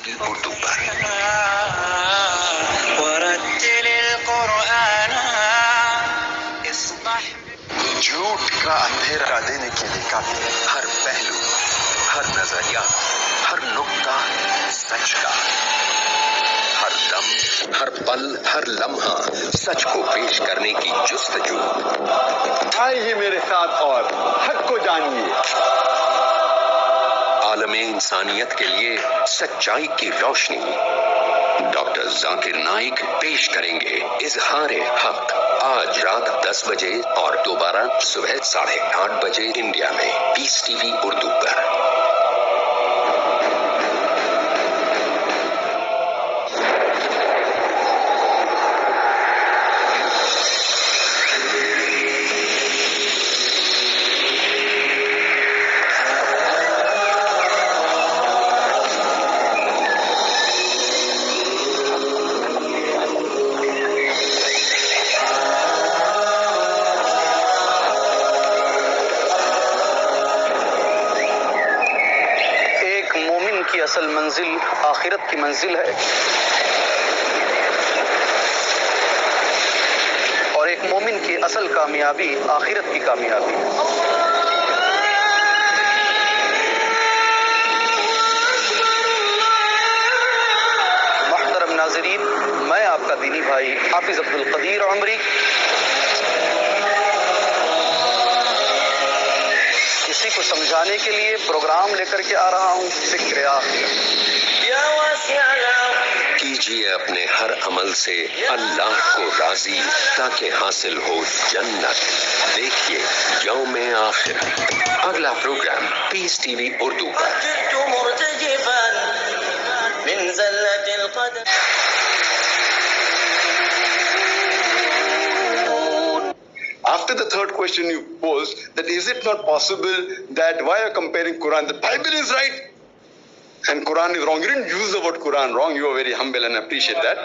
اردو پر جھوٹ کا اندھیرا دینے کے لیے کافی ہے. ہر پہلو، ہر نظریہ، ہر نقطہ سچ کا. ہر دم، ہر پل، ہر لمحہ سچ کو پیش کرنے کی جستجو. آئیے میرے ساتھ اور حق کو جانیے. عالم انسانیت کے لیے سچائی کی روشنی. ڈاکٹر ذاکر نائک پیش کریں گے اظہار حق، آج رات 10 بجے اور دوبارہ صبح 8:30 بجے انڈیا میں پیس ٹی وی اردو پر. کی اصل منزل آخرت کی منزل ہے، اور ایک مومن کی اصل کامیابی آخرت کی کامیابی ہے. محترم ناظرین، میں آپ کا دینی بھائی حافظ عبدالقدیر عمری اسی کو سمجھانے کے لیے پروگرام لے کر کے آ رہا ہوں. فکر آخرت. کیجیے اپنے ہر عمل سے اللہ کو راضی تاکہ حاصل ہو جنت. دیکھیے یوم آخرت. اگلا پروگرام پیس ٹی وی اردو پر. After the third question you posed, that is it not possible that why you're comparing Quran, the Bible is right and Quran is wrong. You didn't use the word Quran wrong. You were very humble and I appreciate that.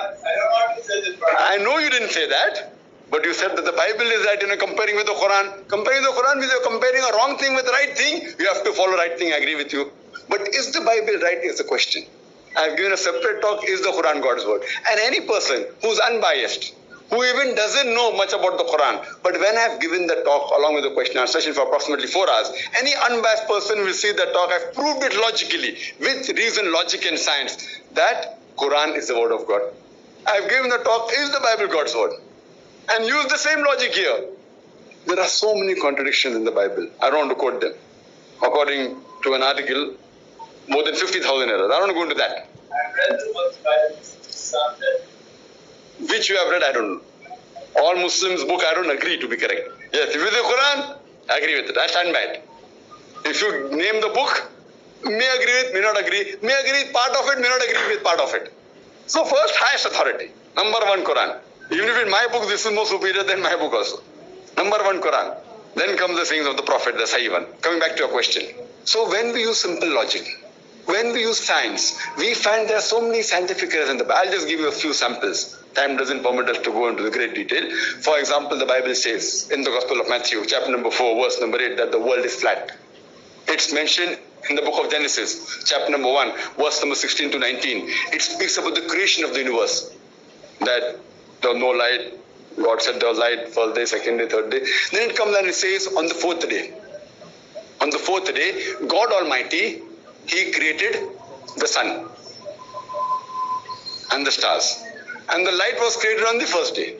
I know you didn't say that, but you said that the Bible is right and you're comparing with the Quran. Comparing the Quran means you're comparing a wrong thing with the right thing. You have to follow right thing. I agree with you. But is the Bible right is the question. I've given a separate talk, is the Quran God's word? And any person who's unbiased, who even doesn't know much about the Quran, but when I've given the talk along with the question and session for approximately 4 hours, any unbiased person will see that talk. I've proved it logically, with reason, logic and science, that Quran is the word of God. I've given the talk, is the Bible God's word? And use the same logic here. There are so many contradictions in the Bible. I don't want to quote them. According to an article, more than 50,000 errors. I don't want to go into that. I've read the Bible. Which you have read, I don't know. All Muslims' book, I don't agree to be correct. Yes, if it's the Quran, I agree with it. I stand by it. If you name the book, may agree with, may not agree. May agree with part of it, may not agree with part of it. So first, highest authority. Number 1, Quran. Even if in my book, this is more superior than my book also. Number 1, Quran. Then comes the sayings of the Prophet, the Sahih one. Coming back to your question. So when we use simple logic, when we use science, we find there are so many scientific errors in the Bible. I'll just give you a few samples. Time doesn't permit us to go into the great detail. For example, the Bible says in the Gospel of Matthew, chapter number 4, verse number 8, that the world is flat. It's mentioned in the book of Genesis, chapter number 1, verse number 16 to 19. It speaks about the creation of the universe. That there was no light. God said there was light, first day, second day, third day. Then it comes and it says on the 4th day. On the 4th day, God Almighty, He created the sun and the stars. And the light was created on the first day.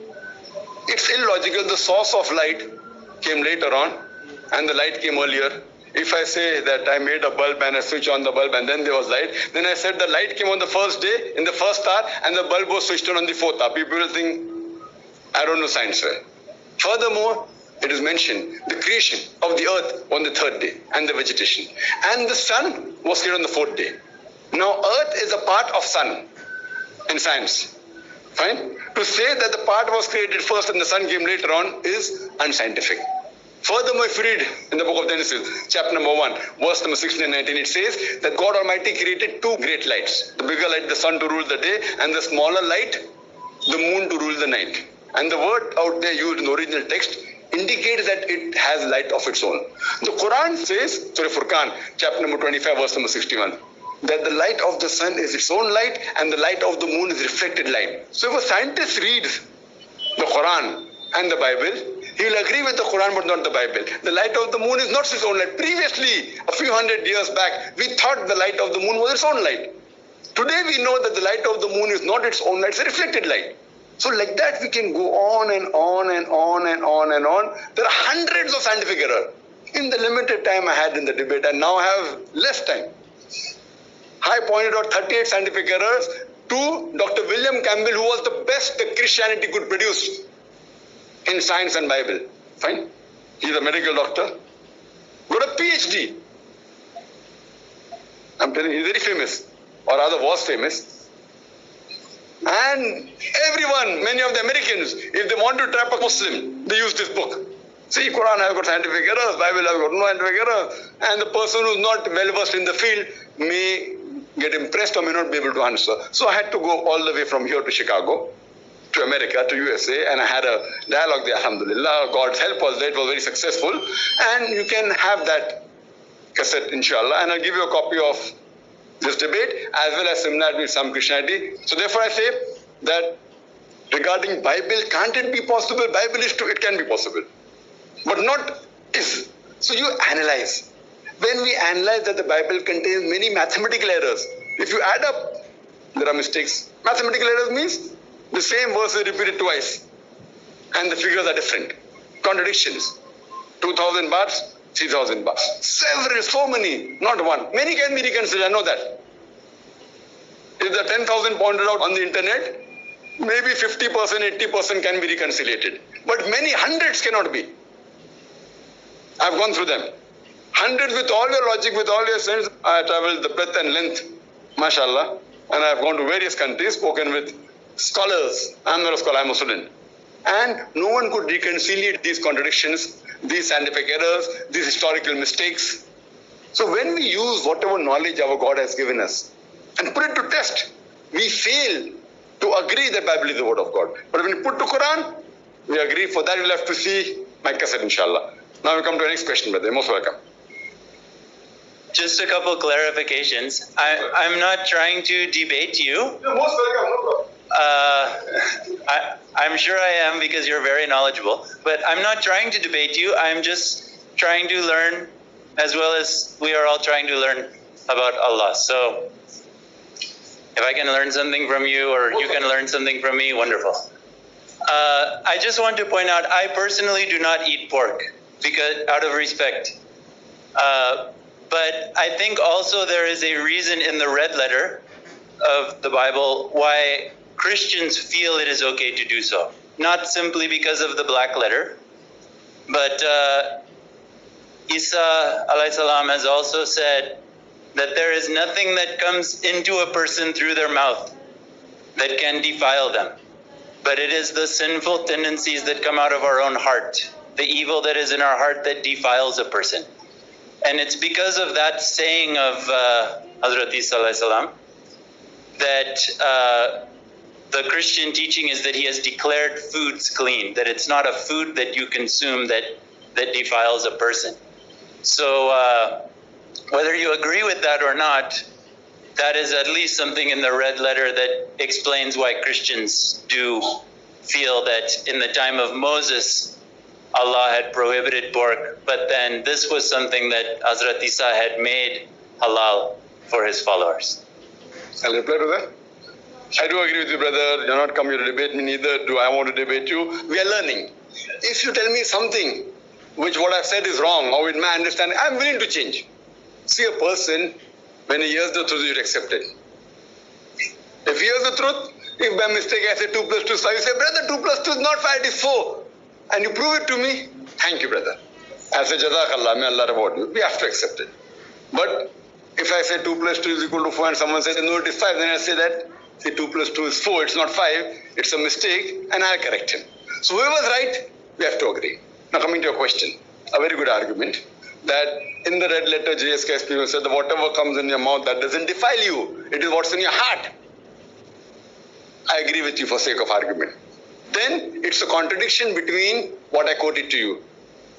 It's illogical. The source of light came later on and the light came earlier. If I say that I made a bulb and I switch on the bulb and then there was light, then I said the light came on the first day in the first hour and the bulb was switched on the 4th hour. People will think, I don't know science well. Furthermore, it is mentioned the creation of the earth on the 3rd day and the vegetation. And the sun was created on the 4th day. Now earth is a part of sun in science. Fine? To say that the part was created first and the sun came later on is unscientific. Furthermore, if you read in the book of Genesis, chapter number 1, verse number 16 and 19, it says that God Almighty created 2 great lights. The bigger light, the sun to rule the day, and the smaller light, the moon to rule the night. And the word out there used in the original text indicates that it has light of its own. The Quran says, Furqan, chapter number 25, verse number 61, that the light of the sun is its own light and the light of the moon is reflected light. So if a scientist reads the Quran and the Bible, he will agree with the Quran but not the Bible. The light of the moon is not its own light. Previously, a few hundred years back, we thought the light of the moon was its own light. Today we know that the light of the moon is not its own light, it's a reflected light. So like that we can go on and on and on and on and on. There are hundreds of scientific errors. In the limited time I had in the debate, and now I have less time, I pointed out 38 scientific errors to Dr. William Campbell, who was the best that Christianity could produce in science and Bible. Fine. He's a medical doctor. Got a PhD. I'm telling you, he's very famous. Or rather was famous. And everyone, many of the Americans, if they want to trap a Muslim, they use this book. See, Quran has got scientific errors, Bible has got no scientific errors, and the person who's not well versed in the field may get impressed or may not be able to answer. So I had to go all the way from here to Chicago, to America, to USA, and I had a dialogue there, alhamdulillah. God's help was there, it was very successful. And you can have that cassette, inshallah, and I'll give you a copy of this debate, as well as similarity with some Christianity. So therefore I say that regarding Bible, can't it be possible? Bible is true, it can be possible. But not is. So you analyze. When we analyze that the Bible contains many mathematical errors, if you add up, there are mistakes. Mathematical errors means the same verse is repeated twice and the figures are different. Contradictions. 2,000 bahts, 3,000 bahts. Several, so many, not one. Many can be reconciled, I know that. If the 10,000 pointed out on the internet, maybe 50%, 80% can be reconciliated. But many hundreds cannot be. I've gone through them. Hundreds with all your logic, with all your sense. I traveled the breadth and length, mashallah. And I've gone to various countries, spoken with scholars. I'm not a scholar, I'm a student. And no one could reconcile these contradictions, these scientific errors, these historical mistakes. So when we use whatever knowledge our God has given us and put it to test, we fail to agree that Bible is the word of God. But when we put to Quran, we agree. For that, we'll have to see my cassette, inshallah. Now we come to the next question, brother. You're most welcome. Just a couple clarifications. I'm not trying to debate you. You're most welcome, no problem. I'm sure I am, because you're very knowledgeable. But I'm not trying to debate you. I'm just trying to learn, as well as we are all trying to learn about Allah. So if I can learn something from you, or you can learn something from me, wonderful. I just want to point out, I personally do not eat pork, because out of respect. But I think also there is a reason in the red letter of the Bible why Christians feel it is okay to do so. Not simply because of the black letter, but Isa alayhi salam has also said that there is nothing that comes into a person through their mouth that can defile them. But it is the sinful tendencies that come out of our own heart, the evil that is in our heart, that defiles a person. And it's because of that saying of Hazrat Isa alayhi salam that the Christian teaching is that he has declared foods clean, that it's not a food that you consume that defiles a person. So whether you agree with that or not, that is at least something in the red letter that explains why Christians do feel that in the time of Moses, Allah had prohibited pork, but then this was something that Hazrat Isa had made halal for his followers. I'll reply to that. I do agree with you, brother. You're not come here to debate me, neither do I want to debate you. We are learning. If you tell me something which what I've said is wrong, or with my understanding, I'm willing to change. See, a person, when he hears the truth, you accept it. If he hears the truth, if by mistake I say 2 plus 2 is 5, you say, brother, 2 plus 2 is not 5, it is 4. And you prove it to me, thank you, brother. I say, Jazakallah, may Allah reward you. We have to accept it. But if I say 2 plus 2 is equal to 4 and someone says, no, it is 5, then I say that, say 2 plus 2 is 4, it's not 5, it's a mistake, and I'll correct him. So whoever's right, we have to agree. Now coming to your question, a very good argument, that in the red letter JSKS people said that whatever comes in your mouth, that doesn't defile you. It is what's in your heart. I agree with you for sake of argument. Then it's a contradiction between what I quoted to you.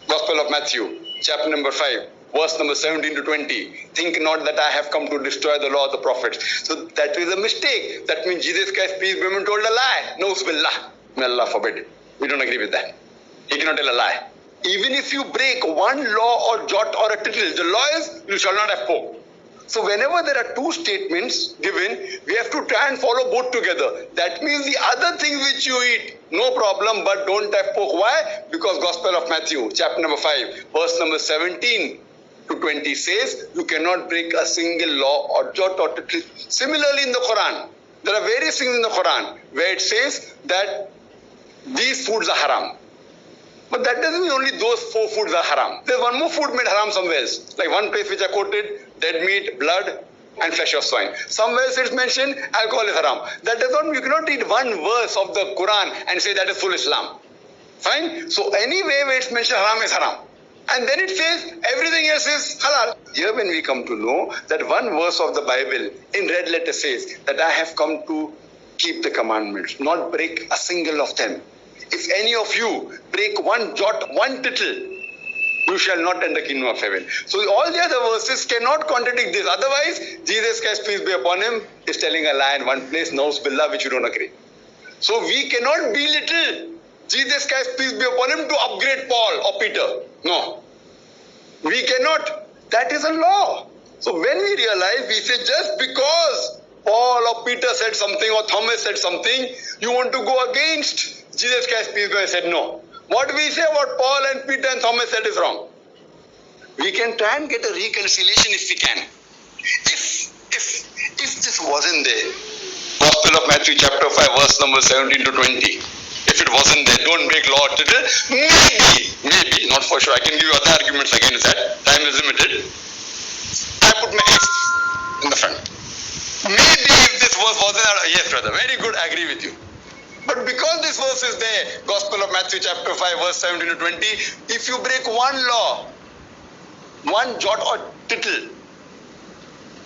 Gospel of Matthew, chapter number 5, verse number 17 to 20. Think not that I have come to destroy the law of the prophets. So that is a mistake. That means Jesus Christ, peace be upon him, told a lie. No, billah. May Allah forbid. We don't agree with that. He cannot tell a lie. Even if you break one law or jot or a tittle, the law is you shall not have pork. So whenever there are two statements given, we have to try and follow both together. That means the other things which you eat, no problem, but don't have pork. Why? Because Gospel of Matthew, chapter number 5, verse number 17 to 20 says, you cannot break a single law or jot or tittle. Similarly in the Quran, there are various things in the Quran where it says that these foods are haram. But that doesn't mean only those 4 foods are haram. There's one more food made haram somewhere else. Like one place which I quoted, dead meat, blood, and flesh of swine. Somewhere else it's mentioned, alcohol is haram. That does not, you cannot read one verse of the Quran and say that is full Islam. Fine? So anyway where it's mentioned haram is haram. And then it says everything else is halal. Here when we come to know that one verse of the Bible in red letter says that I have come to keep the commandments, not break a single of them. If any of you break one jot, one tittle, you shall not enter the kingdom of heaven. So all the other verses cannot contradict this. Otherwise, Jesus Christ, peace be upon him, is telling a lie in one place, Naus Billah, which you don't agree. So we cannot belittle Jesus Christ, peace be upon him, to upgrade Paul or Peter. No. We cannot. That is a law. So when we realize, we say just because Paul or Peter said something or Thomas said something, you want to go against Jesus Christ, peace be upon him, said no. What we say about Paul and Peter and Thomas said is wrong. We can try and get a reconciliation if we can. If this wasn't there, Gospel of Matthew chapter 5 verse number 17 to 20. If it wasn't there, don't break law or tittle. Maybe, not for sure. I can give you other arguments against that. Time is limited. I put my X in the front. Maybe if this verse wasn't there, yes brother, very good, I agree with you. But because this verse is there, Gospel of Matthew chapter 5 verse 17 to 20, if you break one law, one jot or tittle,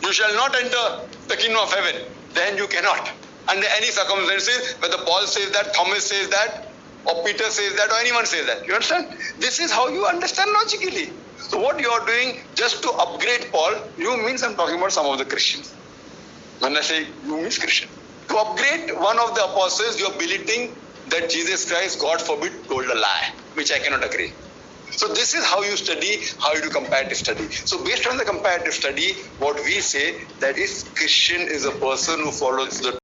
you shall not enter the kingdom of heaven. Then you cannot. Under any circumstances, whether Paul says that, Thomas says that, or Peter says that, or anyone says that. You understand? This is how you understand logically. So what you are doing, just to upgrade Paul, you means I'm talking about some of the Christians. When I say you means Christian. To upgrade one of the apostles, you are belittling that Jesus Christ, God forbid, told a lie, which I cannot agree. So this is how you study, how you do comparative study. So based on the comparative study, what we say that is Christian is a person who follows the